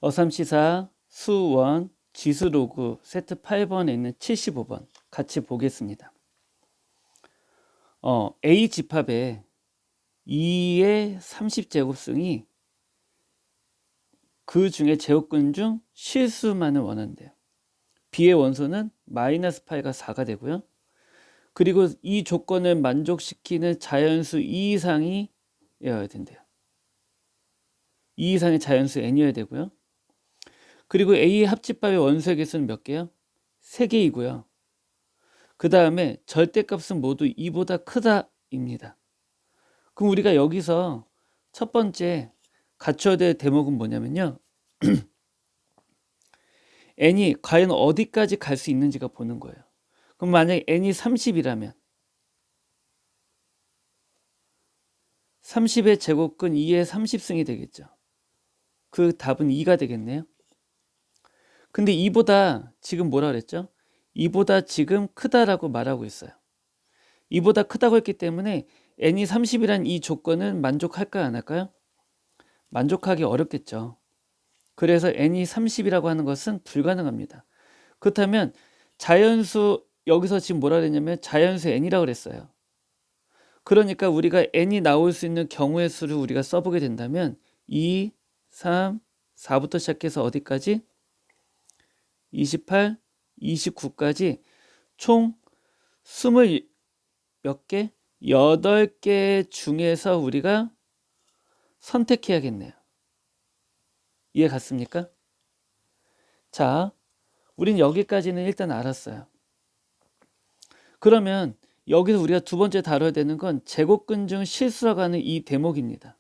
어삼시사 수원 지수로그 세트 8번에 있는 75번 같이 보겠습니다. A 집합에 2의 30제곱승이 그 중에 제곱근 중 실수만을 원한대요. B의 원소는 마이너스 파이가 4가 되고요. 그리고 이 조건을 만족시키는 자연수 2 이상이 여야 된대요. 2 이상의 자연수 n이어야 되고요. 그리고 A의 합집합의 원소의 개수는 몇 개요? 3개이고요. 그 다음에 절대값은 모두 2보다 크다입니다. 그럼 우리가 여기서 첫 번째 갖춰야 될 대목은 뭐냐면요. n이 과연 어디까지 갈 수 있는지가 보는 거예요. 그럼 만약에 n이 30이라면 30의 제곱근 2의 30승이 되겠죠. 그 답은 2가 되겠네요. 근데 2보다 지금 뭐라 그랬죠? 2보다 지금 크다라고 말하고 있어요. 2보다 크다고 했기 때문에 n이 30이란 이 조건은 만족할까요? 안 할까요? 만족하기 어렵겠죠. 그래서 n이 30이라고 하는 것은 불가능합니다. 그렇다면 자연수, 여기서 지금 뭐라 그랬냐면 자연수 n이라고 그랬어요. 그러니까 우리가 n이 나올 수 있는 경우의 수를 우리가 써보게 된다면 2, 3, 4부터 시작해서 어디까지? 28, 29까지 총 20 몇 개? 8개 중에서 우리가 선택해야겠네요. 이해 갔습니까? 자, 우린 여기까지는 일단 알았어요. 그러면 여기서 우리가 두 번째 다뤄야 되는 건 제곱근 중 실수라고 하는 이 대목입니다.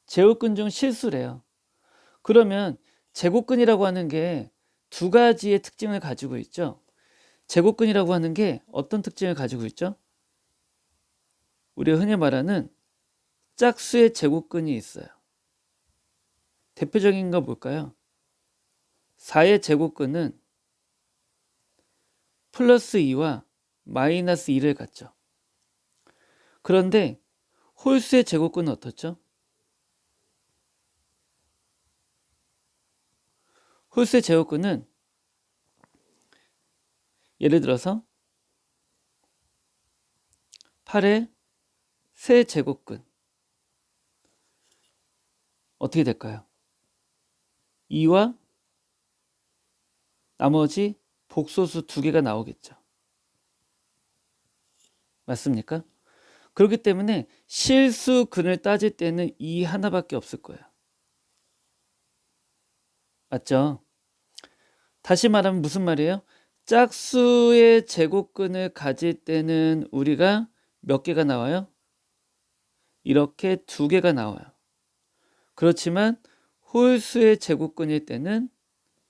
제곱근 중 실수래요. 그러면 제곱근이라고 하는 게 두 가지의 특징을 가지고 있죠. 제곱근이라고 하는 게 어떤 특징을 가지고 있죠? 우리가 흔히 말하는 짝수의 제곱근이 있어요. 대표적인 거 뭘까요? 4의 제곱근은 플러스 2와 마이너스 2를 갖죠. 그런데 홀수의 제곱근은 어떻죠? 홀수의 제곱근은 예를 들어서 8의 세제곱근 어떻게 될까요? 2와 나머지 복소수 2개가 나오겠죠. 맞습니까? 그렇기 때문에 실수근을 따질 때는 이 하나밖에 없을 거예요. 맞죠? 다시 말하면 무슨 말이에요? 짝수의 제곱근을 가질 때는 우리가 몇 개가 나와요? 이렇게 2개가 나와요. 그렇지만 홀수의 제곱근일 때는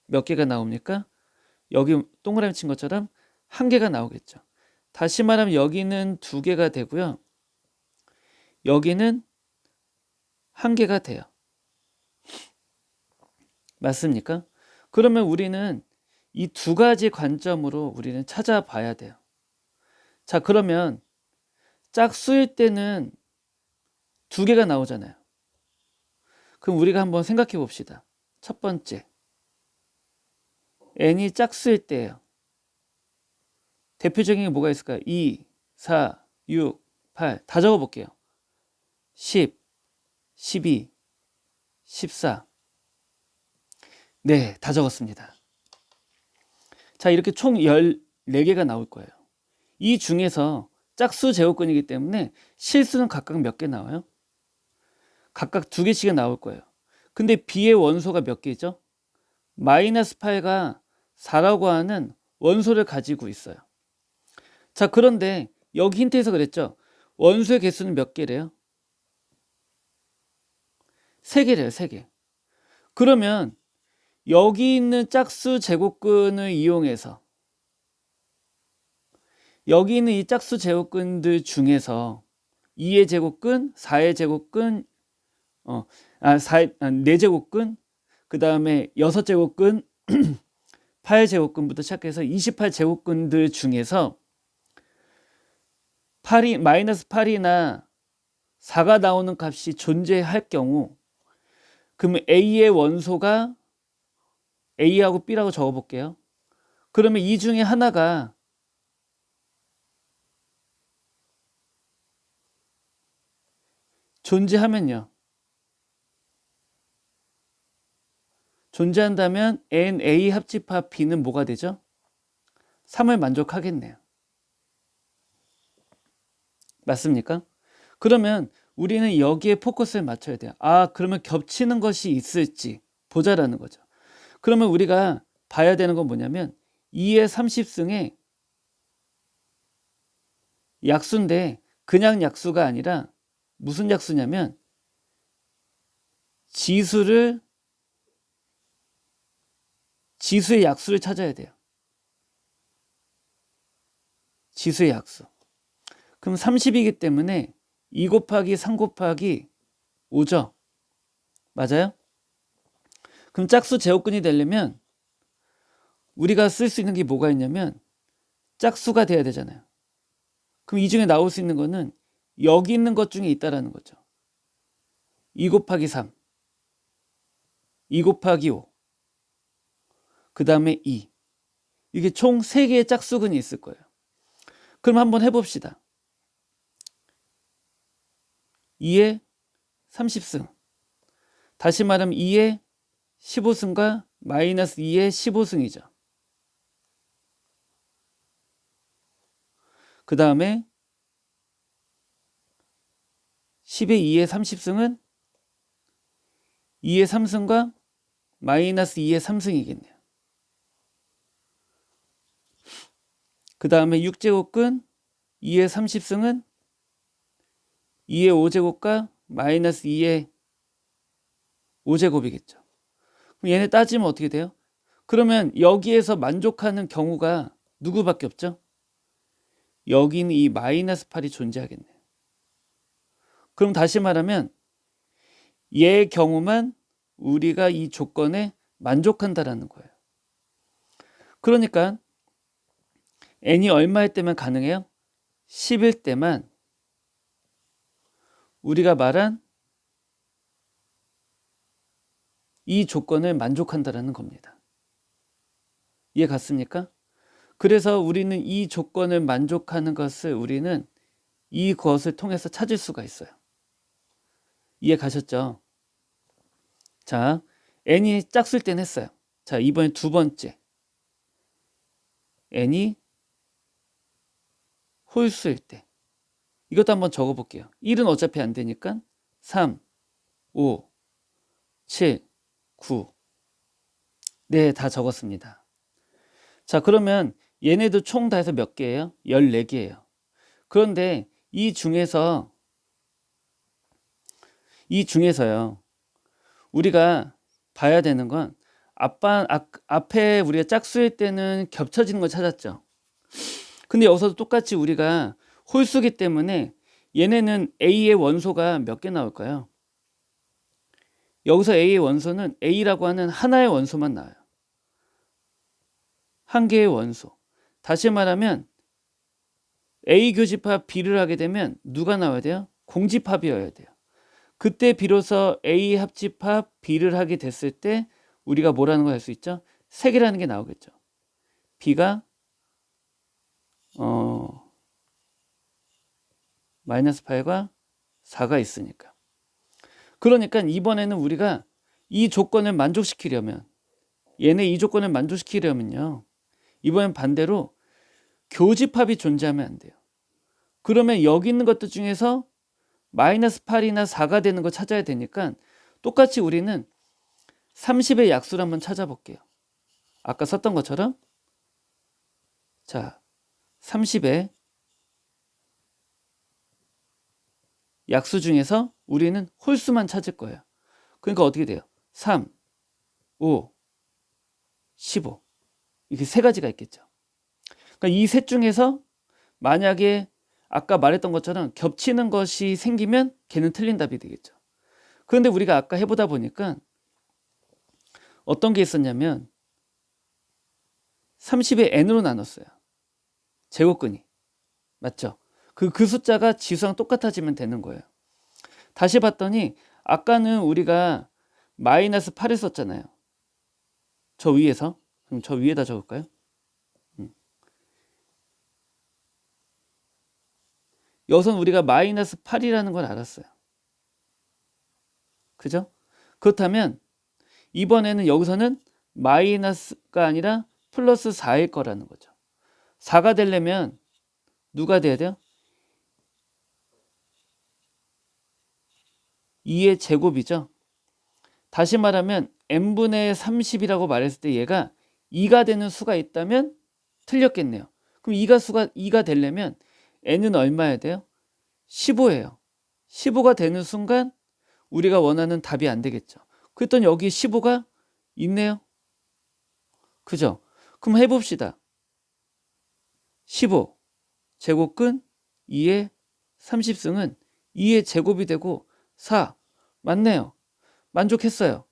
몇 개가 나옵니까? 여기 동그라미 친 것처럼 1개가 나오겠죠. 다시 말하면 여기는 2개가 되고요. 여기는 1개가 돼요. 맞습니까? 그러면 우리는 이 두 가지 관점으로 우리는 찾아봐야 돼요. 자, 그러면 짝수일 때는 2개가 나오잖아요. 그럼 우리가 한번 생각해 봅시다. 첫 번째, n이 짝수일 때예요. 대표적인 게 뭐가 있을까요? 2, 4, 6, 8 다 적어볼게요. 10, 12, 14 네, 다 적었습니다. 자, 이렇게 총 14개가 나올 거예요. 이 중에서 짝수 제곱근이기 때문에 실수는 각각 몇 개 나와요? 각각 2개씩은 나올 거예요. 근데 B의 원소가 몇 개죠? 마이너스 8가 4라고 하는 원소를 가지고 있어요. 자, 그런데 여기 힌트에서 그랬죠? 원소의 개수는 몇 개래요? 3개래요, 3개. 그러면 여기 있는 짝수 제곱근을 이용해서 여기 있는 이 짝수 제곱근들 중에서 2의 제곱근, 4의 제곱근, 4제곱근, 그 다음에 6제곱근, 8제곱근부터 시작해서 28제곱근들 중에서 마이너스 8이나 4가 나오는 값이 존재할 경우, 그러면 A의 원소가 A하고 B라고 적어볼게요. 그러면 이 중에 하나가 존재하면요. 존재한다면 NA 합집합 B는 뭐가 되죠? 3을 만족하겠네요. 맞습니까? 그러면 우리는 여기에 포커스를 맞춰야 돼요. 그러면 겹치는 것이 있을지 보자라는 거죠. 그러면 우리가 봐야 되는 건 뭐냐면 2의 30승에 약수인데 그냥 약수가 아니라 무슨 약수냐면 지수의 약수를 찾아야 돼요. 지수의 약수. 그럼 30이기 때문에 2 곱하기 3 곱하기 5죠. 맞아요? 그럼 짝수 제곱근이 되려면 우리가 쓸 수 있는 게 뭐가 있냐면 짝수가 돼야 되잖아요. 그럼 이 중에 나올 수 있는 거는 여기 있는 것 중에 있다라는 거죠. 2 곱하기 3, 2 곱하기 5, 그 다음에 2. 이게 총 3개의 짝수근이 있을 거예요. 그럼 한번 해봅시다. 2의 30승. 다시 말하면 2의 15승과 마이너스 2의 15승이죠. 그 다음에 10의 2의 30승은 2의 3승과 마이너스 2의 3승이겠네요. 그 다음에 6제곱근 2의 30승은 2의 5제곱과 마이너스 2의 5제곱이겠죠. 그럼 얘네 따지면 어떻게 돼요? 그러면 여기에서 만족하는 경우가 누구밖에 없죠? 여기는 이 마이너스 8이 존재하겠네요. 그럼 다시 말하면 얘의 경우만 우리가 이 조건에 만족한다라는 거예요. 그러니까 n이 얼마일 때만 가능해요? 10일 때만 우리가 말한 이 조건을 만족한다라는 겁니다. 이해 갔습니까? 그래서 우리는 이 조건을 만족하는 것을 우리는 이것을 통해서 찾을 수가 있어요. 이해 가셨죠? 자, n이 짝수일 땐 했어요. 자, 이번엔 두 번째. n이 홀수일 때. 이것도 한번 적어볼게요. 1은 어차피 안 되니까 3, 5, 7, 9. 네, 다 적었습니다. 자, 그러면 얘네도 총 다 해서 몇 개예요? 14개예요. 그런데 이 중에서요. 우리가 봐야 되는 건 앞에 우리가 짝수일 때는 겹쳐지는 걸 찾았죠. 근데 여기서도 똑같이 우리가 홀수기 때문에 얘네는 A의 원소가 몇 개 나올까요? 여기서 A의 원소는 A라고 하는 하나의 원소만 나와요. 한 개의 원소. 다시 말하면 A 교집합 B를 하게 되면 누가 나와야 돼요? 공집합이어야 돼요. 그때 비로소 A 합집합 B를 하게 됐을 때 우리가 뭐라는 걸 할 수 있죠? 3개라는 게 나오겠죠. B가 마이너스 8과 4가 있으니까. 그러니까 이번에는 우리가 이 조건을 만족시키려면 얘네 이 조건을 만족시키려면요. 이번엔 반대로 교집합이 존재하면 안 돼요. 그러면 여기 있는 것들 중에서 마이너스 8이나 4가 되는 거 찾아야 되니까 똑같이 우리는 30의 약수를 한번 찾아볼게요. 아까 썼던 것처럼 자 30의 약수 중에서 우리는 홀수만 찾을 거예요. 그러니까 어떻게 돼요? 3, 5, 15 이렇게 세 가지가 있겠죠. 그러니까 이 셋 중에서 만약에 아까 말했던 것처럼 겹치는 것이 생기면 걔는 틀린 답이 되겠죠. 그런데 우리가 아까 해보다 보니까 어떤 게 있었냐면 30의 n으로 나눴어요. 제곱근이. 맞죠? 그 숫자가 지수랑 똑같아지면 되는 거예요. 다시 봤더니 아까는 우리가 마이너스 8을 썼잖아요. 저 위에서. 그럼 저 위에다 적을까요? 여기서는 우리가 마이너스 8이라는 걸 알았어요. 그죠? 그렇다면 이번에는 여기서는 마이너스가 아니라 플러스 4일 거라는 거죠. 4가 되려면 누가 돼야 돼요? 2의 제곱이죠. 다시 말하면 n분의 30이라고 말했을 때 얘가 2가 되는 수가 있다면 틀렸겠네요. 그럼 2가 되려면 n은 얼마여야 돼요? 15예요. 15가 되는 순간 우리가 원하는 답이 안 되겠죠. 그랬더니 여기 15가 있네요. 그죠? 그럼 해봅시다. 15 제곱근 2의 30승은 2의 제곱이 되고 4 맞네요. 만족했어요.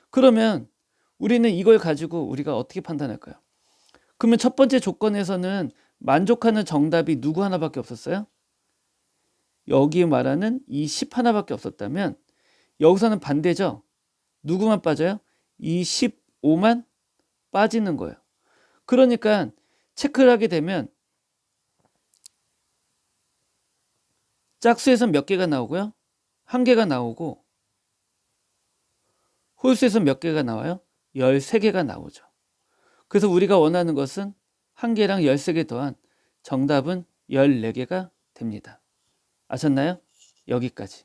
그러면 우리는 이걸 가지고 우리가 어떻게 판단할까요? 그러면 첫 번째 조건에서는 만족하는 정답이 누구 하나밖에 없었어요? 여기 말하는 이 10 하나밖에 없었다면 여기서는 반대죠. 누구만 빠져요? 이 15만 빠지는 거예요. 그러니까 체크를 하게 되면 짝수에서 몇 개가 나오고요? 한 개가 나오고 홀수에서 몇 개가 나와요? 13개가 나오죠. 그래서 우리가 원하는 것은 한 개랑 13개 더한 정답은 14개가 됩니다. 아셨나요? 여기까지.